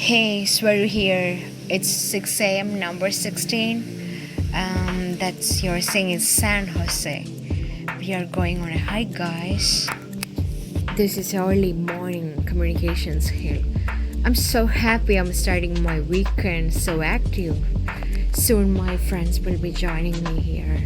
Hey, Sweru here. It's 6 a.m. number 16. That's your thing is San Jose. We are going on a hike, guys. This is early morning communications here. I'm so happy I'm starting my weekend so active. Soon my friends will be joining me here.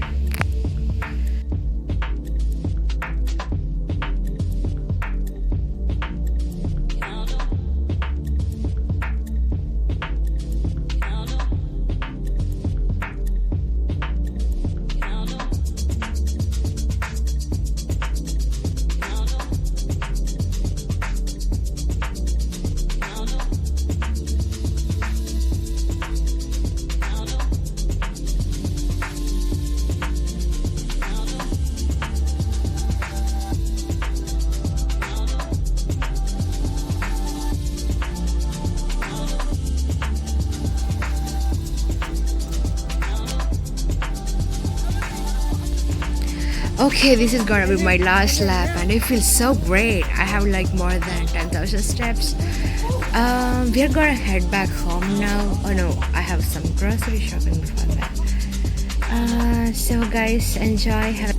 Okay, this is gonna be my last lap and it feels so great. I have like more than 10,000 steps. We're gonna head back home now. Oh no, I have some grocery shopping before that. So guys, enjoy. Have